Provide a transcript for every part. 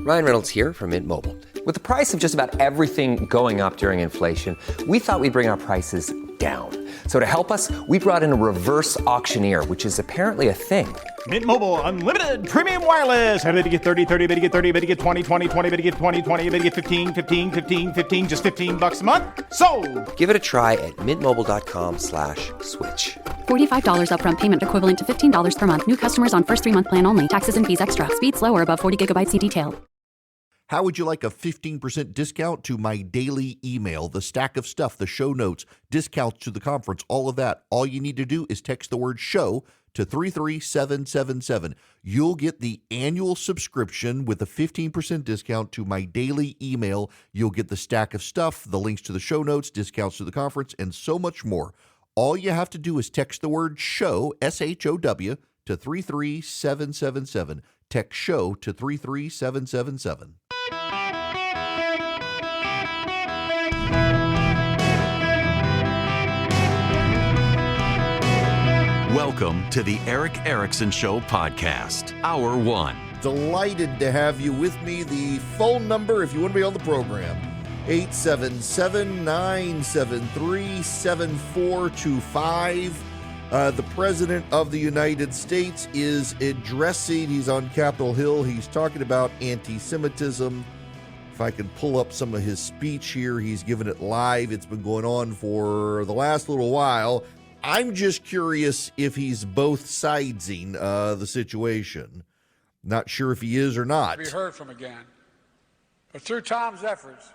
Ryan Reynolds here from Mint Mobile. With the price of just about everything going up during inflation, we thought we'd bring our prices down. So to help us, we brought in a reverse auctioneer, which is apparently a thing. Mint Mobile Unlimited Premium Wireless. How to get 30, 30, bit to get 30, bit to get 20, 20, 20, bit to get 20, 20, bit to get 15, 15, 15, 15, just $15 a month? Sold! Give it a try at mintmobile.com/switch. $45 upfront payment equivalent to $15 per month. New customers on first 3-month plan only. Taxes and fees extra. Speed slower above 40 gigabytes. See detail. How would you like a 15% discount to my daily email, the stack of stuff, the show notes, discounts to the conference, all of that? All you need to do is text the word show to 33777. You'll get the annual subscription with a 15% discount to my daily email. You'll get the stack of stuff, the links to the show notes, discounts to the conference, and so much more. All you have to do is text the word show, SHOW, to 33777. Text show to 33777. Welcome to the Eric Erickson Show podcast, Hour 1. Delighted to have you with me. The phone number, if you want to be on the program, 877-973-7425. The President of the United States is addressing, he's on Capitol Hill, he's talking about anti-Semitism. If I can pull up some of his speech here, he's given it live. It's been going on for the last little while. I'm just curious if he's both sidesing the situation. Not sure if he is or not. To be heard from again. But through Tom's efforts,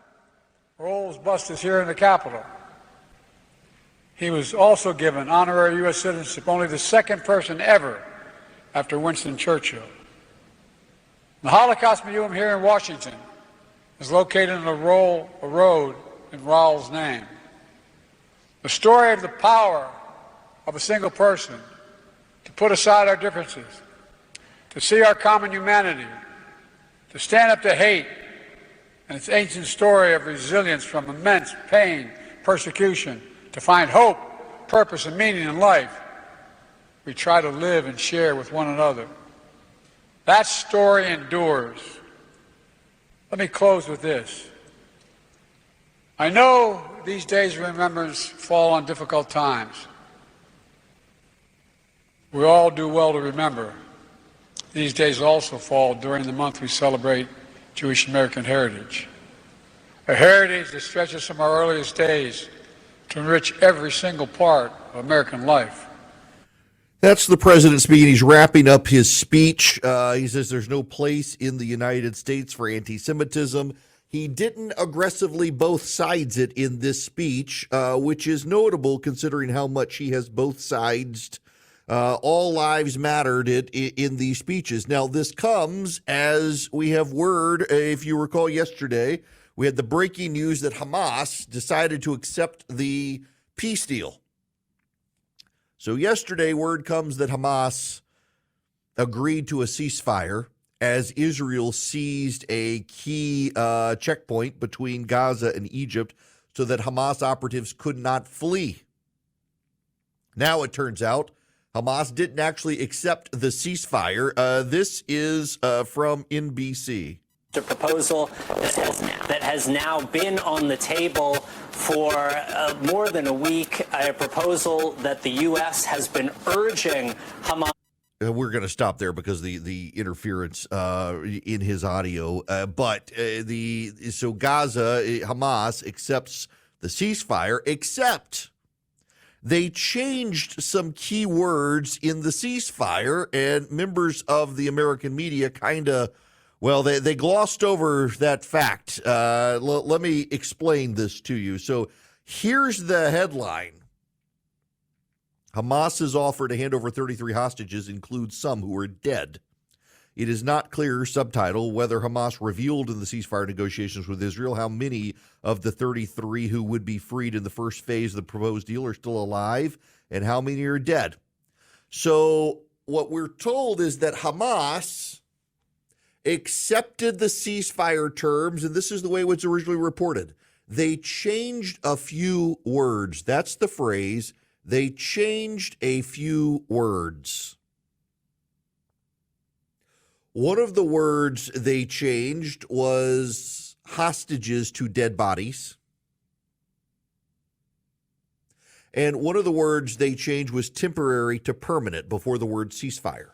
Rolls bust is here in the Capitol. He was also given honorary U.S. citizenship, only the second person ever after Winston Churchill. The Holocaust Museum here in Washington is located on a road in Raul's name. The story of the power of a single person to put aside our differences, to see our common humanity, to stand up to hate, and its ancient story of resilience from immense pain, persecution, to find hope, purpose, and meaning in life, we try to live and share with one another. That story endures. Let me close with this. I know these days of remembrance fall on difficult times. We all do well to remember. These days also fall during the month we celebrate Jewish American heritage. A heritage that stretches from our earliest days to enrich every single part of American life. That's the president speaking. He's wrapping up his speech. He says there's no place in the United States for anti-Semitism. He didn't aggressively both sides it in this speech, which is notable considering how much he has both sides. All lives mattered in these speeches. Now, this comes as we have word, if you recall yesterday, we had the breaking news that Hamas decided to accept the peace deal. So yesterday, word comes that Hamas agreed to a ceasefire as Israel seized a key checkpoint between Gaza and Egypt so that Hamas operatives could not flee. Now it turns out Hamas didn't actually accept the ceasefire. This is from NBC. A proposal that has now been on the table for more than a week, a proposal that the U.S. has been urging Hamas. We're going to stop there because the interference in his audio. So Gaza, Hamas accepts the ceasefire, except they changed some key words in the ceasefire, and members of the American media kind of, well, they glossed over that fact. Let me explain this to you. So here's the headline. Hamas's offer to hand over 33 hostages includes some who are dead. It is not clear, subtitle, whether Hamas revealed in the ceasefire negotiations with Israel how many of the 33 who would be freed in the first phase of the proposed deal are still alive and how many are dead. So what we're told is that Hamas accepted the ceasefire terms, and this is the way it was originally reported. They changed a few words. That's the phrase. They changed a few words. One of the words they changed was hostages to dead bodies. And one of the words they changed was temporary to permanent before the word ceasefire.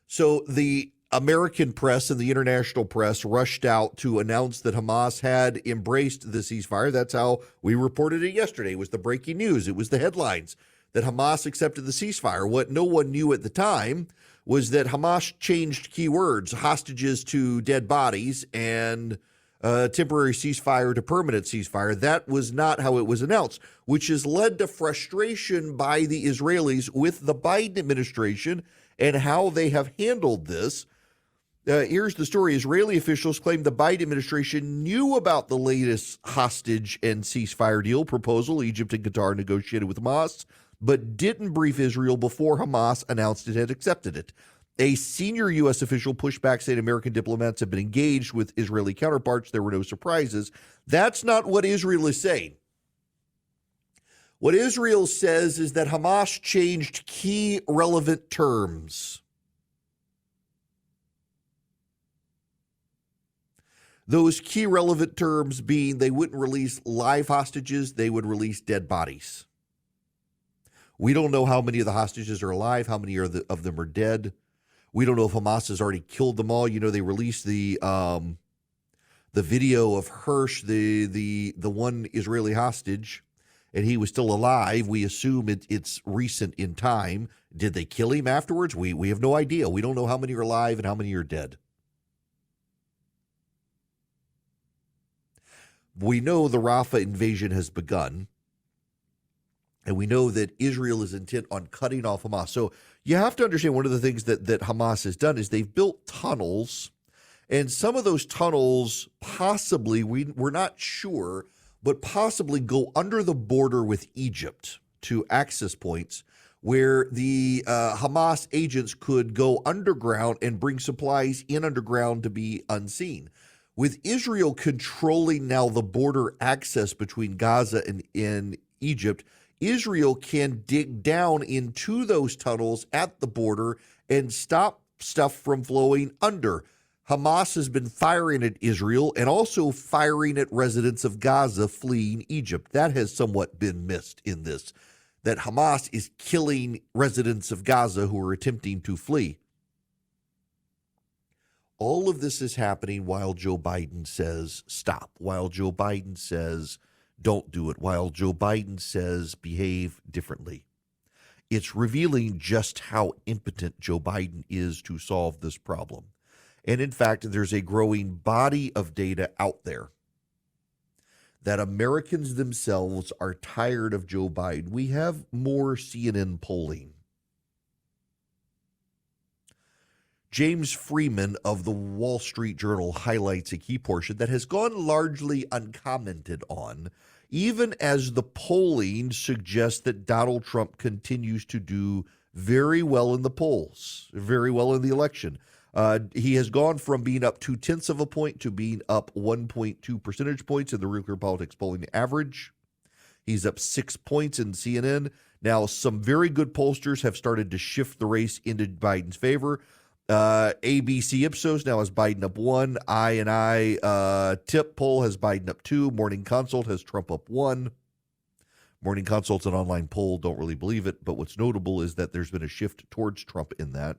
So the American press and the international press rushed out to announce that Hamas had embraced the ceasefire. That's how we reported it yesterday. It was the breaking news. It was the headlines that Hamas accepted the ceasefire. What no one knew at the time was that Hamas changed key words, hostages to dead bodies, and temporary ceasefire to permanent ceasefire. That was not how it was announced, which has led to frustration by the Israelis with the Biden administration and how they have handled this. Here's the story. Israeli officials claim the Biden administration knew about the latest hostage and ceasefire deal proposal Egypt and Qatar negotiated with Hamas, but didn't brief Israel before Hamas announced it had accepted it. A senior U.S. official pushed back, saying American diplomats have been engaged with Israeli counterparts. There were no surprises. That's not what Israel is saying. What Israel says is that Hamas changed key relevant terms. Those key relevant terms being they wouldn't release live hostages, they would release dead bodies. We don't know how many of the hostages are alive, how many of them are dead. We don't know if Hamas has already killed them all. You know, they released the video of Hirsch, the one Israeli hostage, and he was still alive. We assume it's recent in time. Did they kill him afterwards? We have no idea. We don't know how many are alive and how many are dead. We know the Rafah invasion has begun, and we know that Israel is intent on cutting off Hamas. So you have to understand one of the things that Hamas has done is they've built tunnels, and some of those tunnels possibly, we're not sure, but possibly go under the border with Egypt to access points where the Hamas agents could go underground and bring supplies in underground to be unseen. With Israel controlling now the border access between Gaza and Egypt, Israel can dig down into those tunnels at the border and stop stuff from flowing under. Hamas has been firing at Israel and also firing at residents of Gaza fleeing Egypt. That has somewhat been missed in this, that Hamas is killing residents of Gaza who are attempting to flee. All of this is happening while Joe Biden says stop, while Joe Biden says don't do it, while Joe Biden says behave differently. It's revealing just how impotent Joe Biden is to solve this problem. And in fact, there's a growing body of data out there that Americans themselves are tired of Joe Biden. We have more CNN polling. James Freeman of the Wall Street Journal highlights a key portion that has gone largely uncommented on, even as the polling suggests that Donald Trump continues to do very well in the polls, very well in the election. He has gone from being up 0.2 of a point to being up 1.2 percentage points in the Real Clear Politics polling average. He's up 6 points in CNN. Now, some very good pollsters have started to shift the race into Biden's favor. ABC Ipsos now has Biden up 1. I Tip poll has Biden up 2. Morning Consult has Trump up 1. Morning Consult's an online poll. Don't really believe it. But what's notable is that there's been a shift towards Trump in that.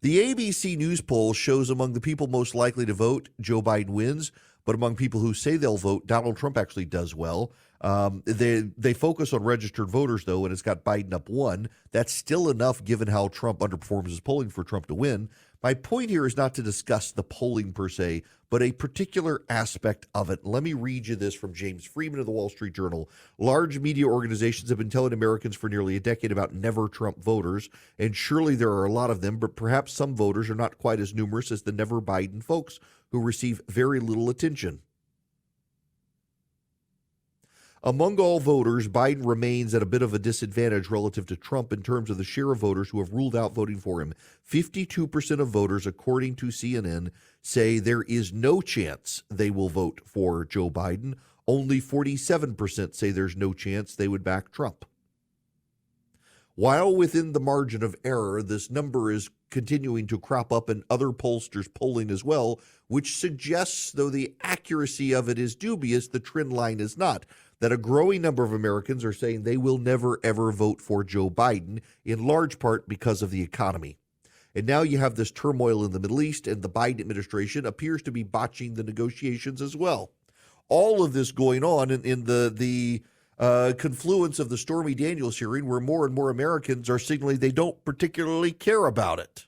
The ABC News poll shows among the people most likely to vote, Joe Biden wins. But among people who say they'll vote, Donald Trump actually does well. They focus on registered voters, though, and it's got Biden up 1. That's still enough given how Trump underperforms his polling for Trump to win. My point here is not to discuss the polling per se, but a particular aspect of it. Let me read you this from James Freeman of the Wall Street Journal. Large media organizations have been telling Americans for nearly a decade about never Trump voters, and surely there are a lot of them, but perhaps some voters are not quite as numerous as the never Biden folks who receive very little attention. Among all voters, Biden remains at a bit of a disadvantage relative to Trump in terms of the share of voters who have ruled out voting for him. 52% of voters, according to CNN, say there is no chance they will vote for Joe Biden. Only 47% say there's no chance they would back Trump. While within the margin of error, this number is continuing to crop up in other pollsters' polling as well, which suggests, though the accuracy of it is dubious, the trend line is not. That a growing number of Americans are saying they will never, ever vote for Joe Biden, in large part because of the economy. And now you have this turmoil in the Middle East, and the Biden administration appears to be botching the negotiations as well. All of this going on in the confluence of the Stormy Daniels hearing, where more and more Americans are signaling they don't particularly care about it.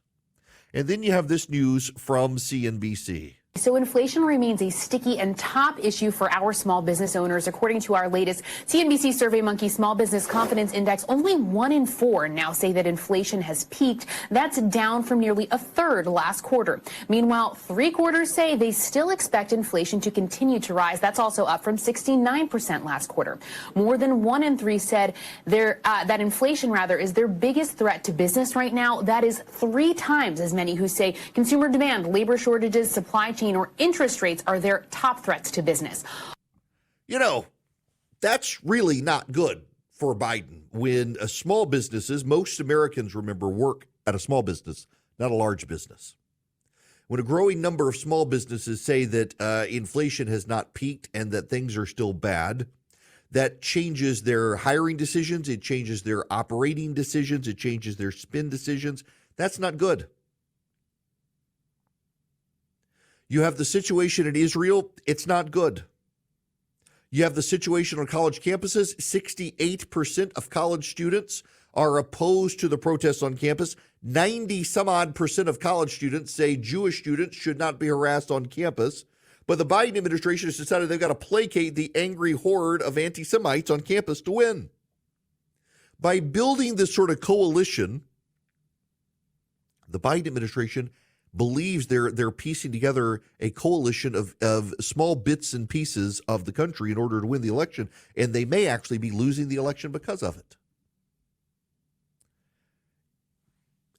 And then you have this news from CNBC. So inflation remains a sticky and top issue for our small business owners. According to our latest CNBC SurveyMonkey Small Business Confidence Index, only 1 in 4 now say that inflation has peaked. That's down from nearly a third last quarter. Meanwhile, 3/4 say they still expect inflation to continue to rise. That's also up from 69% last quarter. More than 1 in 3 said that inflation is their biggest threat to business right now. That is 3 times as many who say consumer demand, labor shortages, supply chain, or interest rates are their top threats to business. You know, that's really not good for Biden. When small businesses, most Americans, remember, work at a small business, not a large business. When a growing number of small businesses say that inflation has not peaked and that things are still bad, that changes their hiring decisions, it changes their operating decisions, it changes their spend decisions. That's not good. You have the situation in Israel, it's not good. You have the situation on college campuses, 68% of college students are opposed to the protests on campus. 90-some-odd% of college students say Jewish students should not be harassed on campus. But the Biden administration has decided they've got to placate the angry horde of anti-Semites on campus to win. By building this sort of coalition, the Biden administration believes they're piecing together a coalition of small bits and pieces of the country in order to win the election, and they may actually be losing the election because of it.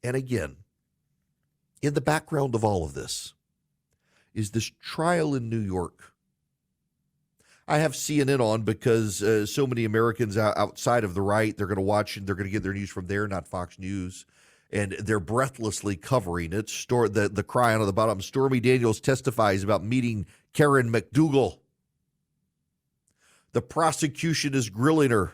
And again, in the background of all of this is this trial in New York. I have CNN on because so many Americans outside of the right, they're going to watch and they're going to get their news from there, not Fox News. And they're breathlessly covering it. The cry on the bottom, Stormy Daniels testifies about meeting Karen McDougal. The prosecution is grilling her.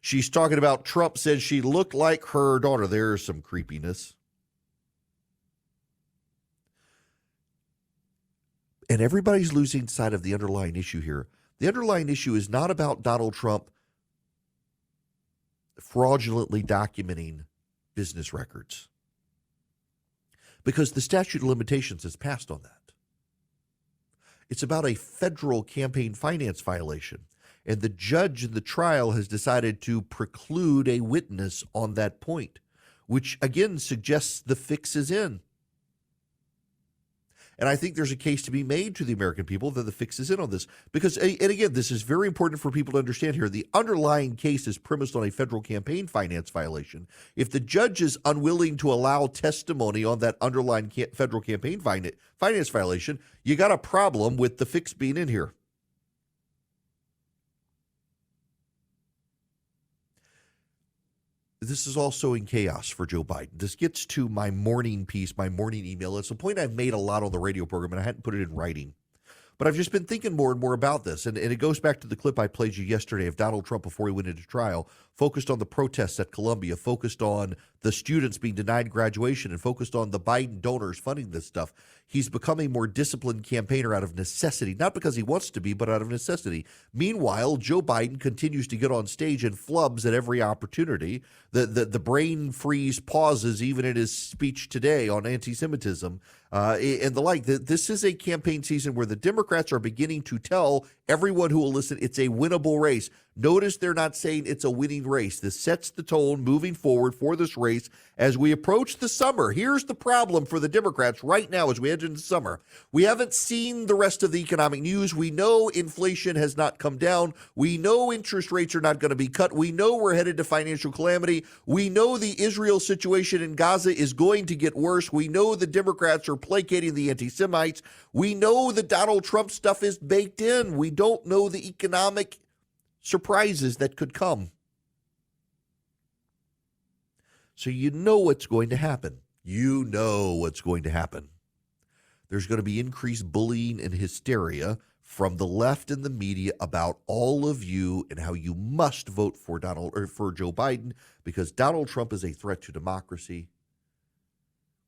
She's talking about Trump said she looked like her daughter. There's some creepiness. And everybody's losing sight of the underlying issue here. The underlying issue is not about Donald Trump fraudulently documenting business records, because the statute of limitations has passed on that. It's about a federal campaign finance violation, and the judge in the trial has decided to preclude a witness on that point, which again suggests the fix is in. And I think there's a case to be made to the American people that the fix is in on this. Because, and again, this is very important for people to understand here. The underlying case is premised on a federal campaign finance violation. If the judge is unwilling to allow testimony on that underlying federal campaign finance violation, you got a problem with the fix being in here. This is also in chaos for Joe Biden. This gets to my morning piece, my morning email. It's a point I've made a lot on the radio program, and I hadn't put it in writing. But I've just been thinking more and more about this. And it goes back to the clip I played you yesterday of Donald Trump before he went into trial, focused on the protests at Columbia, focused on the students being denied graduation, and focused on the Biden donors funding this stuff. He's become a more disciplined campaigner out of necessity, not because he wants to be, but out of necessity. Meanwhile, Joe Biden continues to get on stage and flubs at every opportunity. The brain freeze pauses even in his speech today on anti-Semitism and the like. This is a campaign season where the Democrats are beginning to tell everyone who will listen it's a winnable race. Notice they're not saying it's a winning race. This sets the tone moving forward for this race as we approach the summer. Here's the problem for the Democrats right now as we head into summer. We haven't seen the rest of the economic news. We know inflation has not come down. We know interest rates are not going to be cut. We know we're headed to financial calamity. We know the Israel situation in Gaza is going to get worse. We know the Democrats are placating the anti-Semites. We know the Donald Trump stuff is baked in. We don't know the economic surprises that could come. So you know what's going to happen. You know what's going to happen. There's going to be increased bullying and hysteria from the left and the media about all of you and how you must vote for Joe Biden because Donald Trump is a threat to democracy,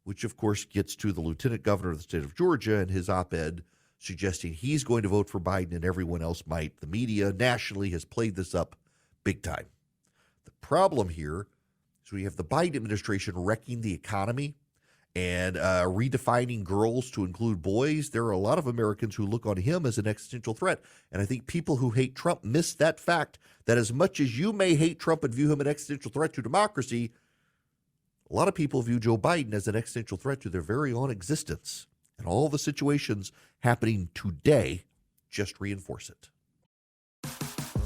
which of course gets to the lieutenant governor of the state of Georgia and his op-ed suggesting he's going to vote for Biden and everyone else might. The media nationally has played this up big time. The problem here is we have the Biden administration wrecking the economy and redefining girls to include boys. There are a lot of Americans who look on him as an existential threat. And I think people who hate Trump miss that fact that as much as you may hate Trump and view him an existential threat to democracy, a lot of people view Joe Biden as an existential threat to their very own existence. And all the situations happening today just reinforce it.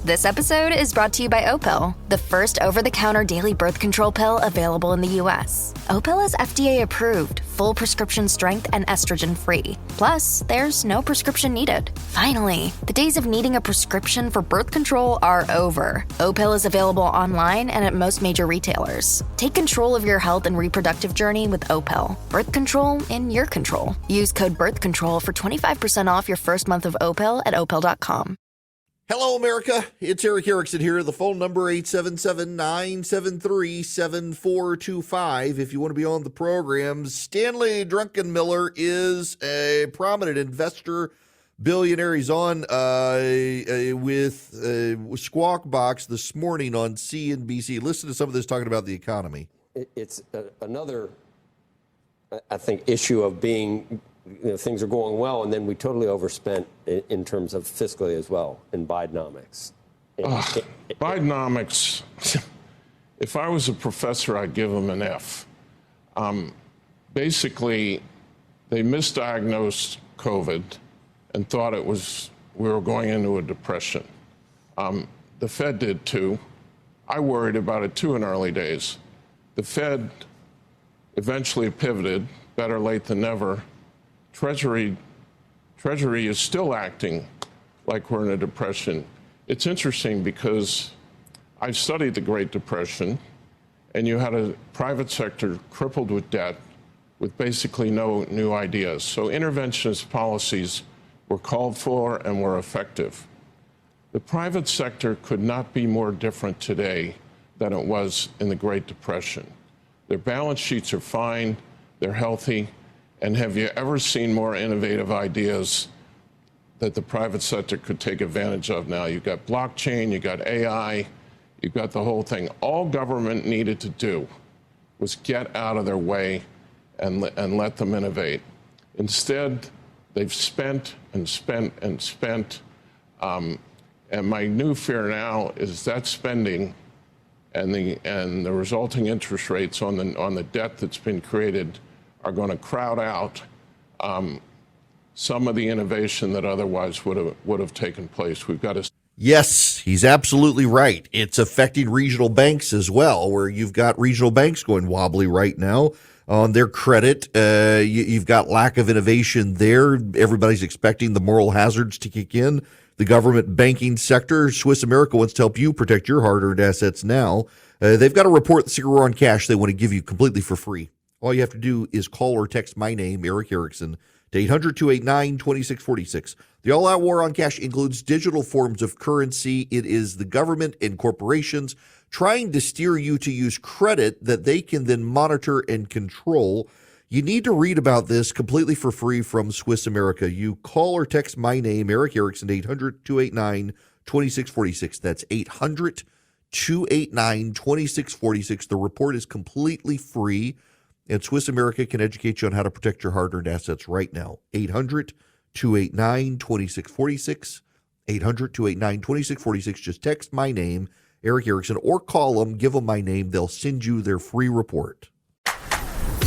This episode is brought to you by Opel, the first over-the-counter daily birth control pill available in the U.S. Opel is FDA approved, full prescription strength and estrogen-free. Plus, there's no prescription needed. Finally, the days of needing a prescription for birth control are over. Opel is available online and at most major retailers. Take control of your health and reproductive journey with Opel. Birth control in your control. Use code BIRTHCONTROL for 25% off your first month of Opel at opel.com. Hello, America. It's Eric Erickson here. The phone number 877-973-7425. If you want to be on the program, Stanley Druckenmiller is a prominent investor, billionaire. He's on with Squawk Box this morning on CNBC. Listen to some of this talking about the economy. It's another, I think, issue of being. Things are going well, and then we totally overspent in terms of fiscally as well in Bidenomics. Bidenomics, if I was a professor, I'd give them an F. Basically, they misdiagnosed COVID and thought we were going into a depression. The Fed did too. I worried about it too in early days. The Fed eventually pivoted, better late than never. Treasury is still acting like we're in a depression. It's interesting because I've studied the Great Depression, and you had a private sector crippled with debt with basically no new ideas. So interventionist policies were called for and were effective. The private sector could not be more different today than it was in the Great Depression. Their balance sheets are fine, they're healthy. And have you ever seen more innovative ideas that the private sector could take advantage of now? You've got blockchain, you've got AI, you've got the whole thing. All government needed to do was get out of their way and let them innovate. Instead, they've spent and spent and spent. And my new fear now is that spending and the resulting interest rates on the debt that's been created are going to crowd out some of the innovation that otherwise would have taken place. We've got to. Yes, he's absolutely right. It's affecting regional banks as well, where you've got regional banks going wobbly right now on their credit. You've got lack of innovation there. Everybody's expecting the moral hazards to kick in. The government banking sector, Swiss America wants to help you protect your hard-earned assets now. They've got a report that's Zero on Cash they want to give you completely for free. All you have to do is call or text my name, Eric Erickson, to 800-289-2646. The all-out war on cash includes digital forms of currency. It is the government and corporations trying to steer you to use credit that they can then monitor and control. You need to read about this completely for free from Swiss America. You call or text my name, Eric Erickson, 800-289-2646. That's 800-289-2646. The report is completely free. And Swiss America can educate you on how to protect your hard-earned assets right now. 800-289-2646. 800-289-2646. Just text my name, Eric Erickson, or call them, give them my name. They'll send you their free report.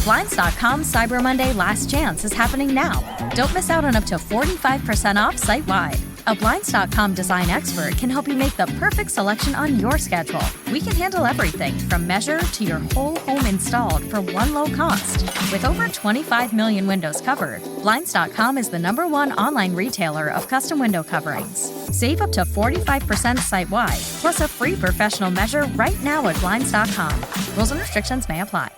Blinds.com Cyber Monday Last Chance is happening now. Don't miss out on up to 45% off site-wide. A Blinds.com design expert can help you make the perfect selection on your schedule. We can handle everything from measure to your whole home installed for one low cost. With over 25 million windows covered, Blinds.com is the #1 online retailer of custom window coverings. Save up to 45% site-wide, plus a free free professional measure right now at Blinds.com. Rules and restrictions may apply.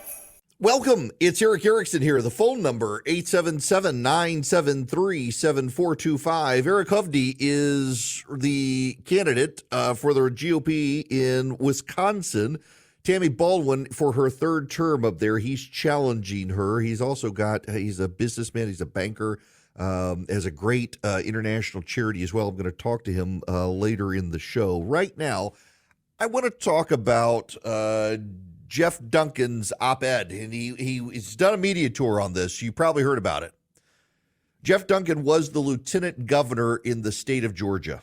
Welcome. It's Eric Erickson here. The phone number, 877-973-7425. Eric Hovde is the candidate for the GOP in Wisconsin. Tammy Baldwin for her third term up there. He's challenging her. He's a businessman. He's a banker. Has a great international charity as well. I'm going to talk to him later in the show. Right now, I want to talk about Jeff Duncan's op-ed, and he's done a media tour on this. You probably heard about it. Jeff Duncan was the lieutenant governor in the state of Georgia.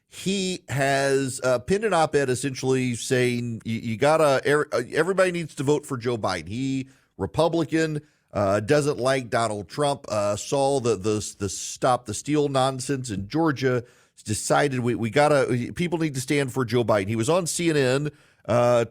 He has penned an op-ed essentially saying everybody needs to vote for Joe Biden. He, Republican, doesn't like Donald Trump, saw the Stop the Steal nonsense in Georgia, decided people need to stand for Joe Biden. He was on CNN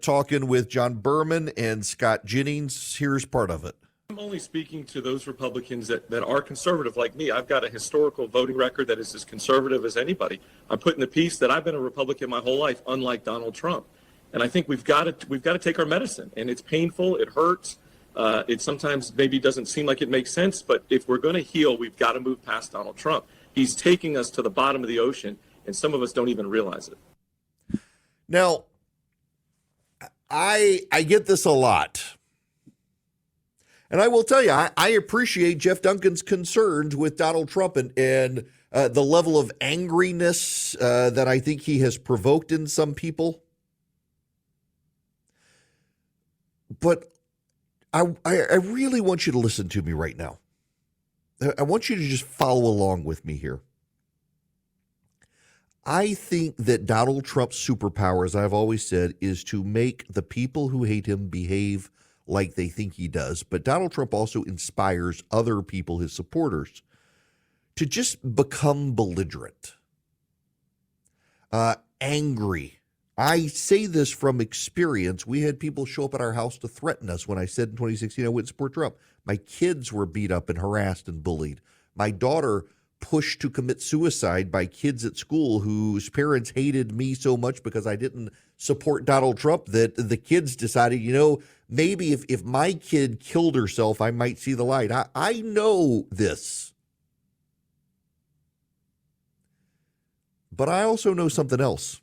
talking with John Berman and Scott Jennings. Here's part of it. I'm only speaking to those Republicans that are conservative like me. I've got a historical voting record that is as conservative as anybody. I'm putting the piece that I've been a Republican my whole life, unlike Donald Trump. And I think we've got to take our medicine. And it's painful. It hurts. It sometimes maybe doesn't seem like it makes sense. But if we're going to heal, we've got to move past Donald Trump. He's taking us to the bottom of the ocean, and some of us don't even realize it. Now, I get this a lot. And I will tell you, I appreciate Jeff Duncan's concerns with Donald Trump and the level of angriness that I think he has provoked in some people. But I really want you to listen to me right now. I want you to just follow along with me here. I think that Donald Trump's superpower, as I've always said, is to make the people who hate him behave like they think he does. But Donald Trump also inspires other people, his supporters, to just become belligerent, angry. I say this from experience. We had people show up at our house to threaten us when I said in 2016 I wouldn't support Trump. My kids were beat up and harassed and bullied. My daughter pushed to commit suicide by kids at school whose parents hated me so much because I didn't support Donald Trump that the kids decided, maybe if my kid killed herself, I might see the light. I know this. But I also know something else.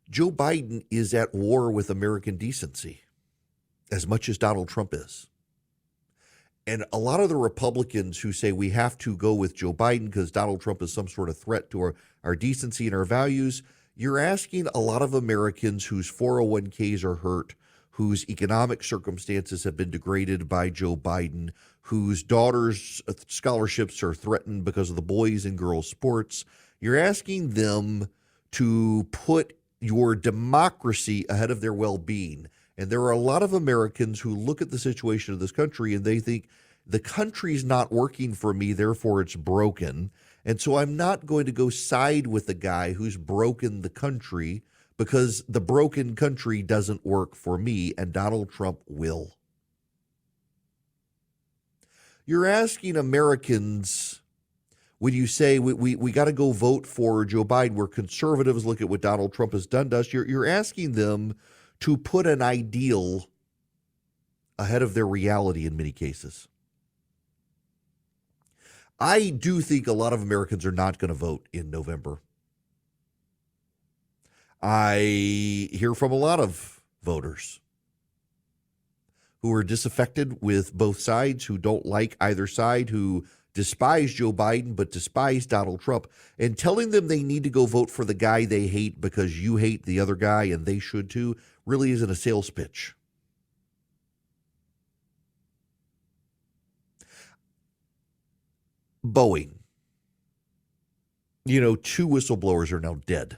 Joe Biden is at war with American decency as much as Donald Trump is. And a lot of the Republicans who say we have to go with Joe Biden because Donald Trump is some sort of threat to our decency and our values, you're asking a lot of Americans whose 401ks are hurt, whose economic circumstances have been degraded by Joe Biden, whose daughters' scholarships are threatened because of the boys and girls sports. You're asking them to put your democracy ahead of their well-being. And there are a lot of Americans who look at the situation of this country and they think the country's not working for me, therefore it's broken. And so I'm not going to go side with the guy who's broken the country because the broken country doesn't work for me, and Donald Trump will. You're asking Americans, when you say we got to go vote for Joe Biden, where conservatives look at what Donald Trump has done to us, you're asking them to put an ideal ahead of their reality in many cases. I do think a lot of Americans are not going to vote in November. I hear from a lot of voters who are disaffected with both sides, who don't like either side, who despise Joe Biden but despise Donald Trump, and telling them they need to go vote for the guy they hate because you hate the other guy and they should too really isn't a sales pitch. Boeing. 2 whistleblowers are now dead.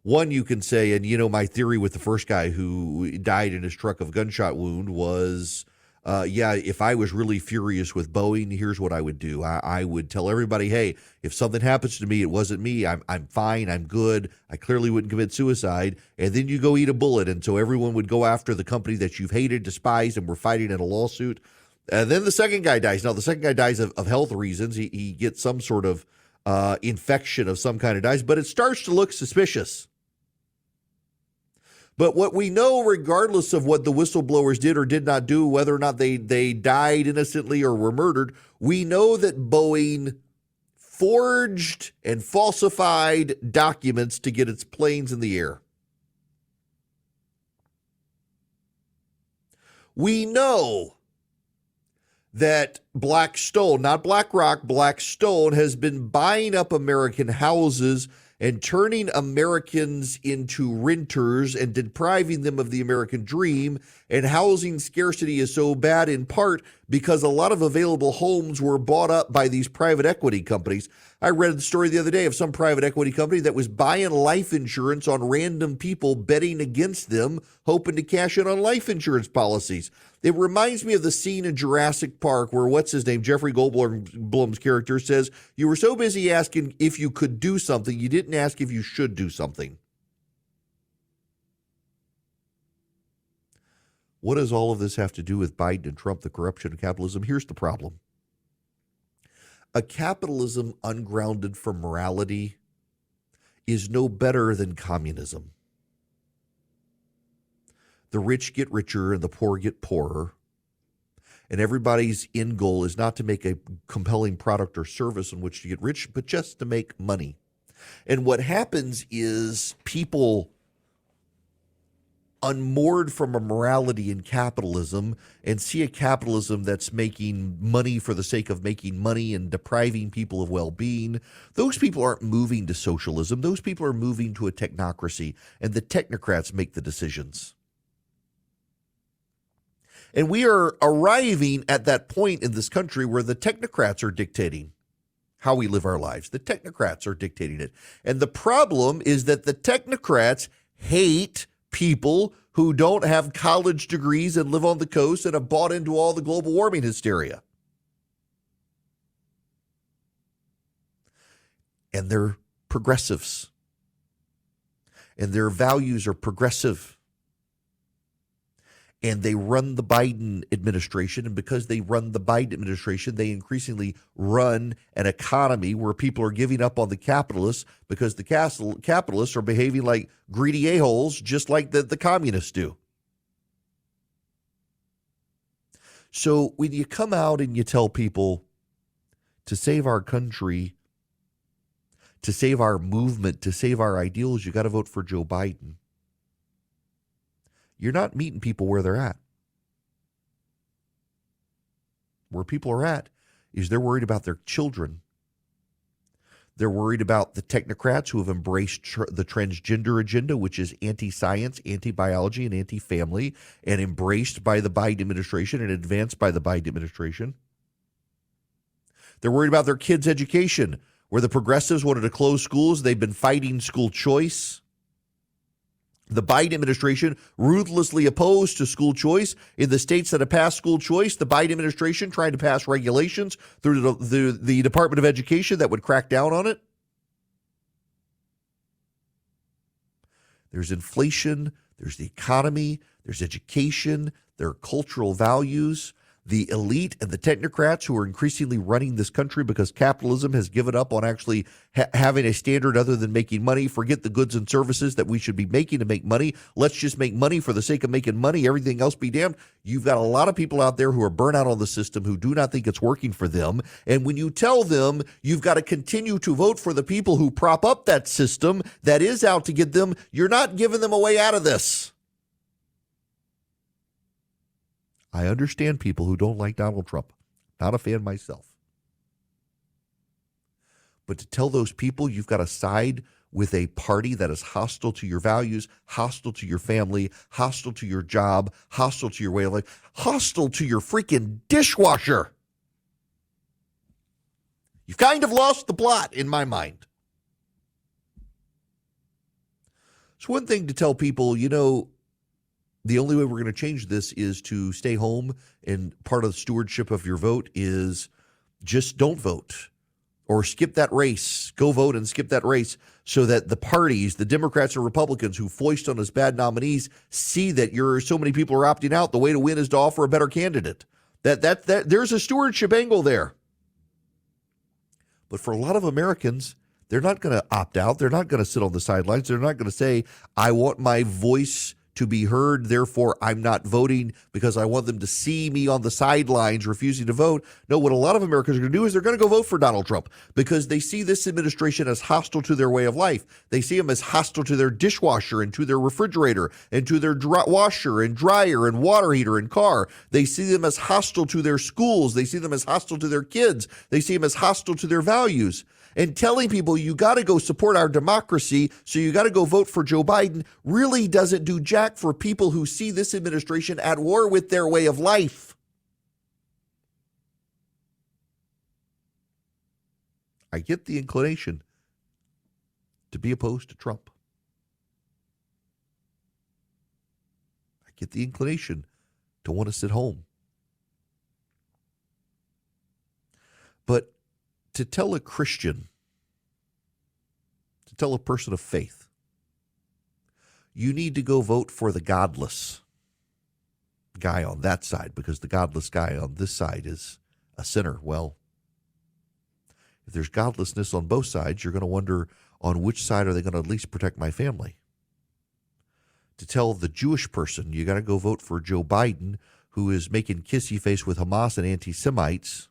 One, you can say, and my theory with the first guy who died in his truck of a gunshot wound was, if I was really furious with Boeing, here's what I would do. I would tell everybody, hey, if something happens to me, it wasn't me. I'm fine. I'm good. I clearly wouldn't commit suicide. And then you go eat a bullet. And so everyone would go after the company that you've hated, despised, and were fighting in a lawsuit. And then the second guy dies. Now, the second guy dies of health reasons. He gets some sort of infection of some kind of dies, but it starts to look suspicious. But what we know, regardless of what the whistleblowers did or did not do, whether or not they died innocently or were murdered, we know that Boeing forged and falsified documents to get its planes in the air. We know that Blackstone, not BlackRock, Blackstone has been buying up American houses and turning Americans into renters and depriving them of the American dream. And housing scarcity is so bad in part because a lot of available homes were bought up by these private equity companies. I read the story the other day of some private equity company that was buying life insurance on random people, betting against them, hoping to cash in on life insurance policies. It reminds me of the scene in Jurassic Park where, what's his name, Jeffrey Goldblum's character says, you were so busy asking if you could do something, you didn't ask if you should do something. What does all of this have to do with Biden and Trump, the corruption of capitalism? Here's the problem. A capitalism ungrounded from morality is no better than communism. The rich get richer and the poor get poorer. And everybody's end goal is not to make a compelling product or service in which to get rich, but just to make money. And what happens is people unmoored from a morality in capitalism and see a capitalism that's making money for the sake of making money and depriving people of well-being. Those people aren't moving to socialism. Those people are moving to a technocracy, and the technocrats make the decisions. And we are arriving at that point in this country where the technocrats are dictating how we live our lives. The technocrats are dictating it. And the problem is that the technocrats hate people who don't have college degrees and live on the coast and have bought into all the global warming hysteria. And they're progressives. And their values are progressive. And they run the Biden administration. And because they run the Biden administration, they increasingly run an economy where people are giving up on the capitalists because the capitalists are behaving like greedy a-holes, just like the communists do. So when you come out and you tell people to save our country, to save our movement, to save our ideals, you got to vote for Joe Biden. You're not meeting people where they're at. Where people are at is they're worried about their children. They're worried about the technocrats who have embraced the transgender agenda, which is anti-science, anti-biology, and anti-family, and embraced by the Biden administration and advanced by the Biden administration. They're worried about their kids' education, where the progressives wanted to close schools. They've been fighting school choice. The Biden administration ruthlessly opposed to school choice. In the states that have passed school choice, the Biden administration tried to pass regulations through the Department of Education that would crack down on it. There's inflation, there's the economy, there's education, there are cultural values. The elite and the technocrats who are increasingly running this country because capitalism has given up on actually having a standard other than making money. Forget the goods and services that we should be making to make money. Let's just make money for the sake of making money. Everything else be damned. You've got a lot of people out there who are burnt out on the system who do not think it's working for them. And when you tell them you've got to continue to vote for the people who prop up that system that is out to get them, you're not giving them a way out of this. I understand people who don't like Donald Trump. Not a fan myself. But to tell those people you've got to side with a party that is hostile to your values, hostile to your family, hostile to your job, hostile to your way of life, hostile to your freaking dishwasher. You've kind of lost the plot in my mind. It's one thing to tell people, the only way we're going to change this is to stay home, and part of the stewardship of your vote is just don't vote or skip that race. Go vote and skip that race so that the parties, the Democrats and Republicans who foist on us bad nominees, see that so many people are opting out. The way to win is to offer a better candidate. That there's a stewardship angle there. But for a lot of Americans, they're not going to opt out. They're not going to sit on the sidelines. They're not going to say, I want my voice to be heard, therefore I'm not voting because I want them to see me on the sidelines refusing to vote. No, what a lot of Americans are going to do is they're going to go vote for Donald Trump because they see this administration as hostile to their way of life. They see him as hostile to their dishwasher and to their refrigerator and to their washer and dryer and water heater and car. They see them as hostile to their schools. They see them as hostile to their kids. They see them as hostile to their values. And telling people you got to go support our democracy, so you got to go vote for Joe Biden, really doesn't do jack for people who see this administration at war with their way of life. I get the inclination to be opposed to Trump. I get the inclination to want to sit home. But to tell a Christian, to tell a person of faith, you need to go vote for the godless guy on that side because the godless guy on this side is a sinner. Well, if there's godlessness on both sides, you're going to wonder on which side are they going to at least protect my family. To tell the Jewish person, you got to go vote for Joe Biden, who is making kissy face with Hamas and anti-Semites,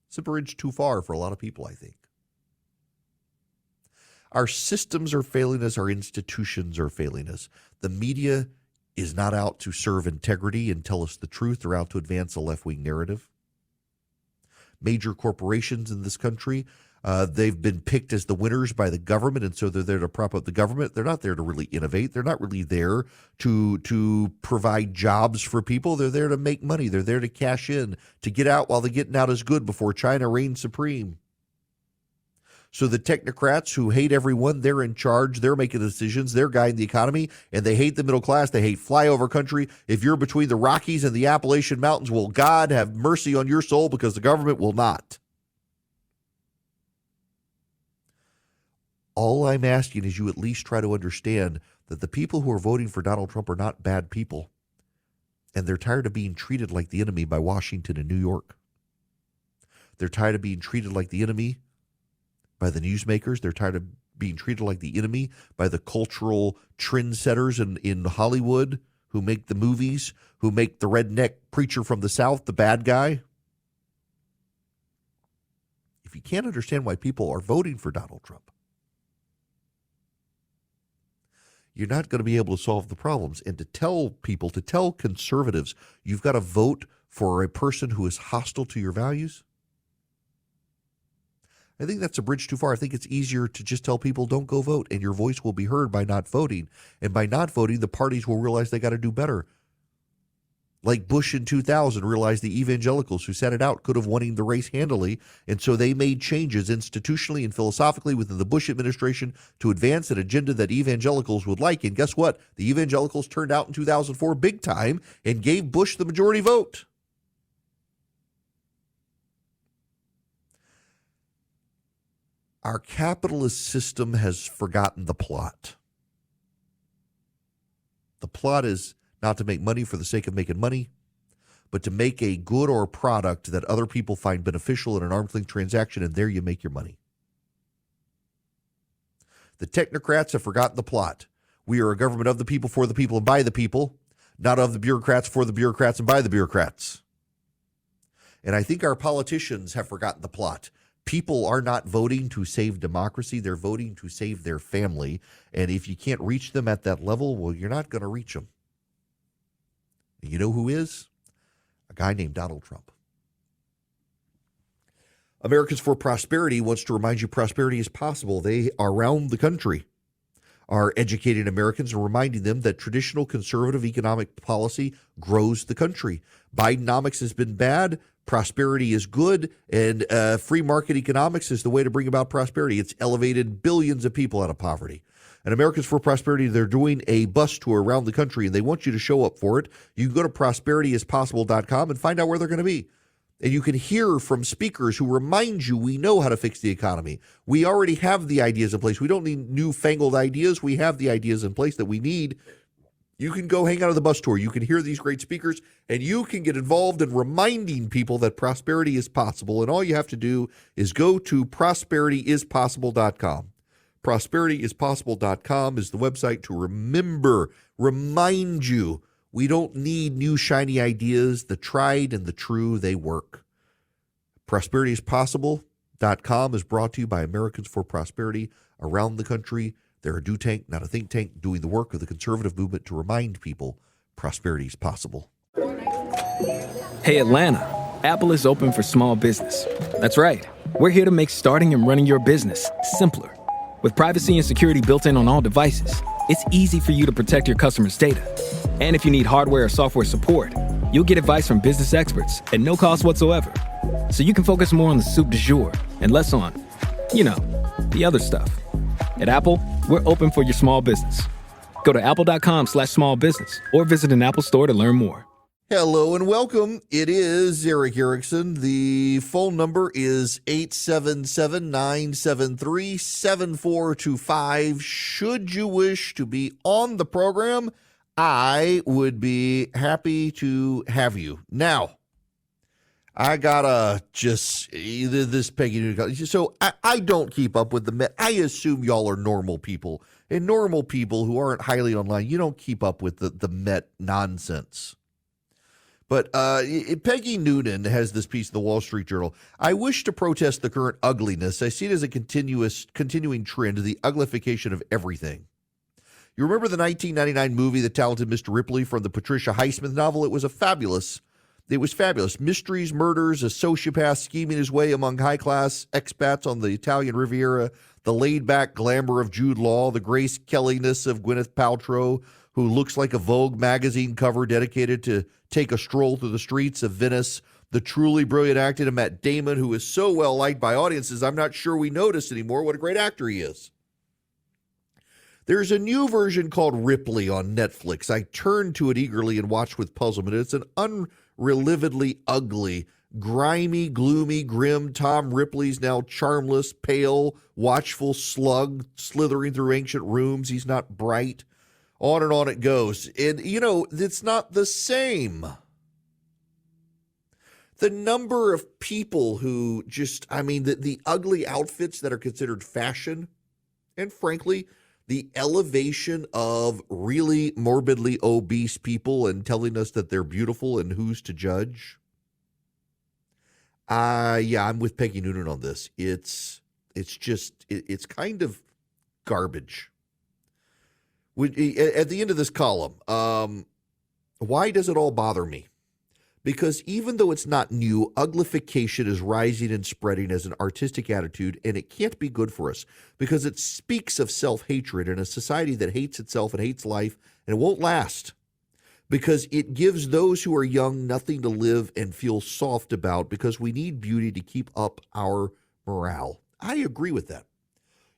it's a bridge too far for a lot of people, I think. Our systems are failing us. Our institutions are failing us. The media is not out to serve integrity and tell us the truth. They're out to advance a left-wing narrative. Major corporations in this country, they've been picked as the winners by the government, and so they're there to prop up the government. They're not there to really innovate. They're not really there to provide jobs for people. They're there to make money. They're there to cash in, to get out while the getting out is good before China reigns supreme. So the technocrats who hate everyone, they're in charge. They're making the decisions. They're guiding the economy, and they hate the middle class. They hate flyover country. If you're between the Rockies and the Appalachian Mountains, will God have mercy on your soul because the government will not. All I'm asking is you at least try to understand that the people who are voting for Donald Trump are not bad people, and they're tired of being treated like the enemy by Washington and New York. They're tired of being treated like the enemy by the newsmakers. They're tired of being treated like the enemy by the cultural trendsetters in Hollywood who make the movies, who make the redneck preacher from the South the bad guy. If you can't understand why people are voting for Donald Trump, you're not going to be able to solve the problems. And to tell people, to tell conservatives, you've got to vote for a person who is hostile to your values, I think that's a bridge too far. I think it's easier to just tell people don't go vote, and your voice will be heard by not voting. And by not voting, the parties will realize they got to do better. Like Bush in 2000 realized the evangelicals who sat it out could have won the race handily, and so they made changes institutionally and philosophically within the Bush administration to advance an agenda that evangelicals would like. And guess what? The evangelicals turned out in 2004 big time and gave Bush the majority vote. Our capitalist system has forgotten the plot. The plot is not to make money for the sake of making money, but to make a good or a product that other people find beneficial in an arm's length transaction, and there you make your money. The technocrats have forgotten the plot. We are a government of the people, for the people, and by the people, not of the bureaucrats, for the bureaucrats, and by the bureaucrats. And I think our politicians have forgotten the plot. People are not voting to save democracy. They're voting to save their family. And if you can't reach them at that level, well, you're not going to reach them. And you know who is? A guy named Donald Trump. Americans for Prosperity wants to remind you prosperity is possible. They around the country are educating Americans and reminding them that traditional conservative economic policy grows the country. Bidenomics has been bad. Prosperity is good, and free market economics is the way to bring about prosperity. It's elevated billions of people out of poverty. And Americans for Prosperity, they're doing a bus tour around the country, and they want you to show up for it. You can go to prosperityispossible.com and find out where they're going to be. And you can hear from speakers who remind you we know how to fix the economy. We already have the ideas in place. We don't need newfangled ideas. We have the ideas in place that we need. You can go hang out at the bus tour. You can hear these great speakers, and you can get involved in reminding people that prosperity is possible. And all you have to do is go to prosperityispossible.com. Prosperityispossible.com is the website to remind you we don't need new shiny ideas. The tried and the true, they work. Prosperityispossible.com is brought to you by Americans for Prosperity around the country. They're a do tank, not a think tank, doing the work of the conservative movement to remind people prosperity is possible. Hey, Atlanta, Apple is open for small business. That's right. We're here to make starting and running your business simpler. With privacy and security built in on all devices, it's easy for you to protect your customers' data. And if you need hardware or software support, you'll get advice from business experts at no cost whatsoever. So you can focus more on the soup du jour and less on, the other stuff. At Apple, we're open for your small business. Go to apple.com/small business or visit an Apple store to learn more. Hello and welcome. It is Eric Erickson. The phone number is 877-973-7425. Should you wish to be on the program, I would be happy to have you. Now, I gotta just, this Peggy, so I don't keep up with the Met. I assume y'all are normal people. And normal people who aren't highly online, you don't keep up with the Met nonsense. But Peggy Noonan has this piece in the Wall Street Journal. I wish to protest the current ugliness. I see it as a continuing trend, the uglification of everything. You remember the 1999 movie, The Talented Mr. Ripley, from the Patricia Highsmith novel? It was fabulous. Mysteries, murders, a sociopath scheming his way among high-class expats on the Italian Riviera, the laid-back glamour of Jude Law, the Grace Kelly-ness of Gwyneth Paltrow, who looks like a Vogue magazine cover dedicated to take a stroll through the streets of Venice, the truly brilliant acting of Matt Damon, who is so well-liked by audiences, I'm not sure we notice anymore what a great actor he is. There's a new version called Ripley on Netflix. I turned to it eagerly and watched with puzzlement. It's an unrelivedly ugly, grimy, gloomy, grim Tom Ripley's now charmless, pale, watchful slug slithering through ancient rooms. He's not bright. On and on it goes. And, it's not the same. The number of people who just, the ugly outfits that are considered fashion, and frankly, the elevation of really morbidly obese people and telling us that they're beautiful and who's to judge. I'm with Peggy Noonan on this. It's kind of garbage. At the end of this column, why does it all bother me? Because even though it's not new, uglification is rising and spreading as an artistic attitude, and it can't be good for us because it speaks of self-hatred in a society that hates itself and hates life, and it won't last because it gives those who are young nothing to live and feel soft about because we need beauty to keep up our morale. I agree with that.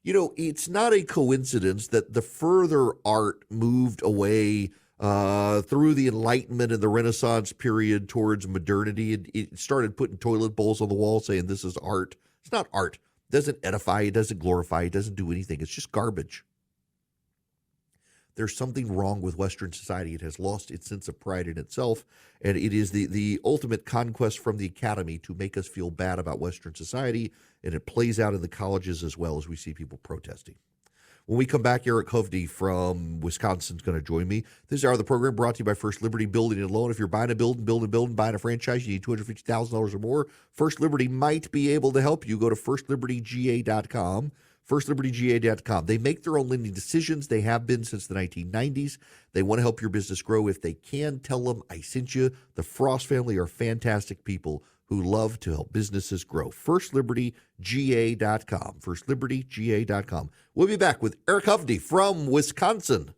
It's not a coincidence that the further art moved away through the Enlightenment and the Renaissance period towards modernity. It started putting toilet bowls on the wall saying this is art. It's not art. It doesn't edify. It doesn't glorify. It doesn't do anything. It's just garbage. There's something wrong with Western society. It has lost its sense of pride in itself, and it is the ultimate conquest from the academy to make us feel bad about Western society, and it plays out in the colleges as well as we see people protesting. When we come back, Eric Hovde from Wisconsin is going to join me. This hour of the program brought to you by First Liberty Building and Loan. If you're buying a building, buying a franchise, you need $250,000 or more. First Liberty might be able to help you. Go to FirstLibertyGA.com. FirstLibertyGA.com. They make their own lending decisions. They have been since the 1990s. They want to help your business grow. If they can, tell them I sent you. The Frost family are fantastic people who love to help businesses grow. FirstLibertyGA.com. FirstLibertyGA.com. We'll be back with Eric Hovde from Wisconsin.